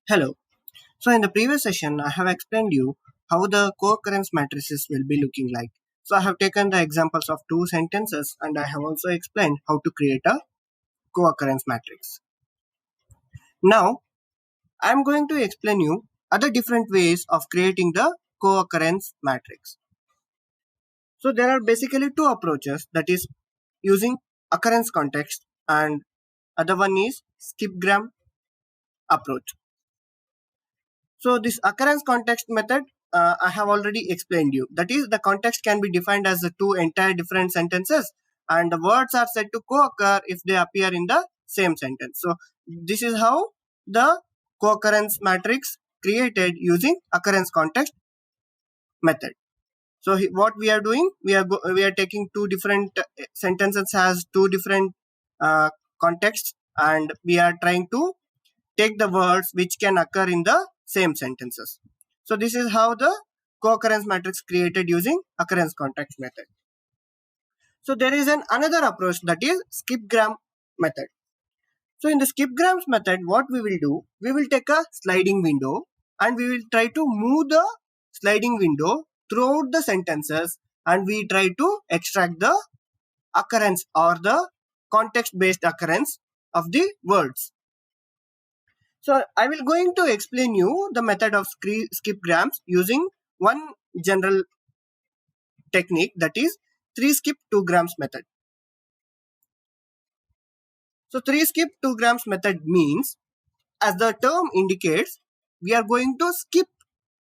Hello. So in the previous session, I have explained you how the co-occurrence matrices will be looking like. So I have taken the examples of two sentences and I have also explained how to create a co-occurrence matrix. Now I am going to explain you other different ways of creating the co-occurrence matrix. So there are basically two approaches, that is using occurrence context and other one is skipgram approach. So this occurrence context method, I have already explained you. That is, the context can be defined as the two entire different sentences, and the words are said to co-occur if they appear in the same sentence. So this is how the co-occurrence matrix created using occurrence context method. So what we are doing, we are taking two different sentences as two different uh, contexts, and we are trying to take the words which can occur in the same sentences. So this is how the co-occurrence matrix created using occurrence context method. So there is another approach, that is skipgram method. So in the skipgrams method, what we will do, we will take a sliding window and we will try to move the sliding window throughout the sentences, and we try to extract the occurrence or the context based occurrence of the words. So I will going to explain you the method of skipgrams using one general technique, that is 3 skip 2 grams method. So 3 skip 2 grams method means, as the term indicates, we are going to skip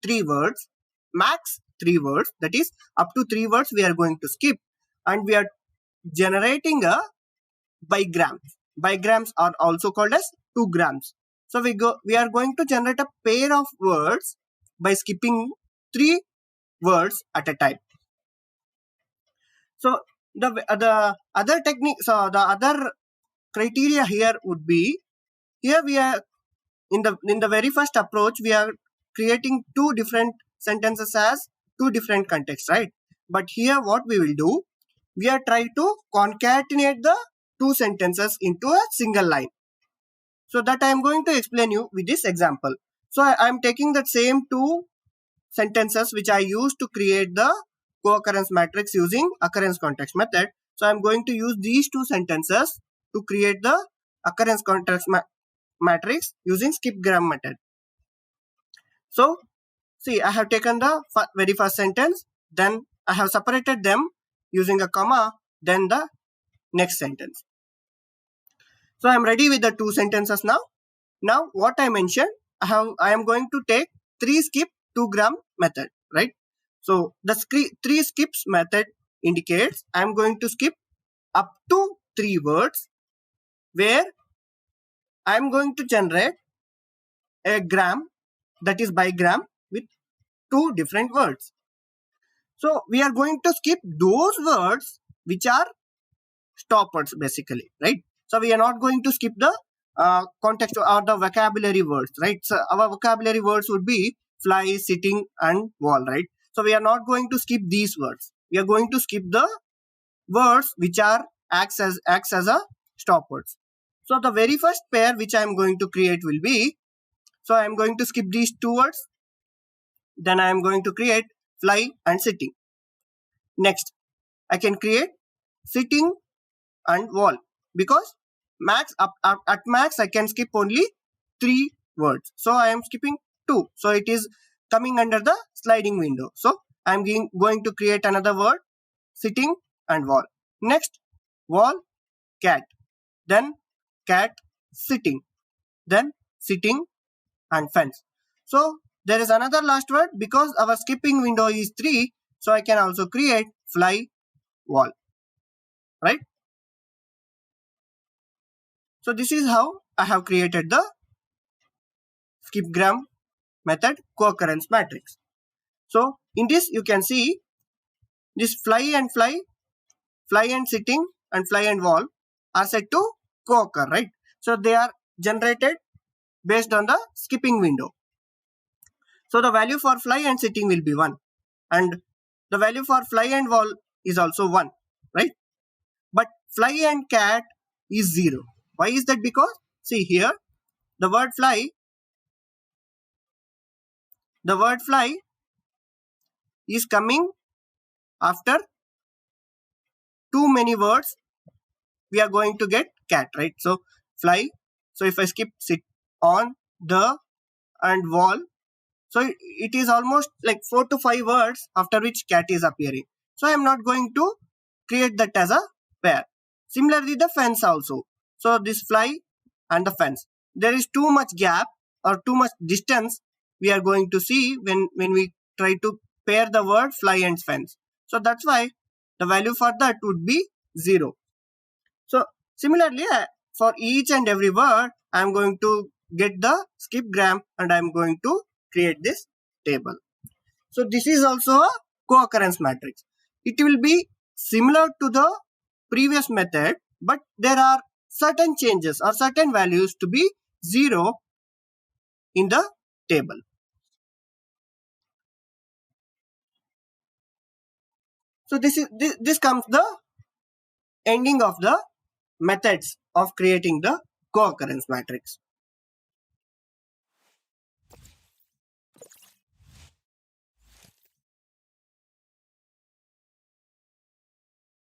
3 words, max 3 words, that is up to 3 words we are going to skip, and we are generating a bigrams. Bigrams are also called as 2 grams. So we are going to generate a pair of words by skipping 3 words at a time. So the other technique, so the other criteria here would be, here we are in the very first approach, we are creating two different sentences as two different contexts, right? But here what we will do, we are trying to concatenate the two sentences into a single line. So that I am going to explain you with this example. So I am taking that same two sentences which I used to create the co-occurrence matrix using occurrence context method. So I am going to use these two sentences to create the occurrence context matrix using skipgram method. So see, I have taken the very first sentence, then I have separated them using a comma, then the next sentence. So I am ready with the two sentences now. Now what I mentioned, I am going to take 3 skip 2 gram method, right? So the 3 skips method indicates I am going to skip up to 3 words where I am going to generate a gram, that is bigram, with 2 different words. So we are going to skip those words which are stoppers basically, right? So we are not going to skip the context or the vocabulary words, right? So our vocabulary words would be fly, sitting and wall, right? So we are not going to skip these words. We are going to skip the words which are acts as a stop words. So the very first pair which I am going to create will be, so I am going to skip these two words, then I am going to create fly and sitting. Next, I can create sitting and wall, because max at max I can skip only 3 words. So I am skipping 2. So it is coming under the sliding window. So I am going to create another word, sitting and wall. Next, wall, cat. Then cat, sitting. Then sitting and fence. So there is another last word, because our skipping window is 3. So I can also create fly, wall, right? So this is how I have created the skipgram method co-occurrence matrix. So in this you can see this fly and sitting and fly and wall are set to co-occur, right? So they are generated based on the skipping window. So the value for fly and sitting will be 1, and the value for fly and wall is also 1, right? But fly and cat is 0. Why is that? Because see here, the word fly the word fly is coming after too many words, we are going to get cat, right? So fly. So if I skip sit, on, the, and wall, so it is almost like 4 to 5 words after which cat is appearing. So I am not going to create that as a pair. Similarly, the fence also. So this fly and the fence, there is too much gap or too much distance we are going to see when we try to pair the word fly and fence. So that's why the value for that would be 0. So similarly, for each and every word, I am going to get the skip gram and I am going to create this table. So this is also a co-occurrence matrix. It will be similar to the previous method, but there are certain changes or certain values to be 0 in the table. So this comes the ending of the methods of creating the co-occurrence matrix.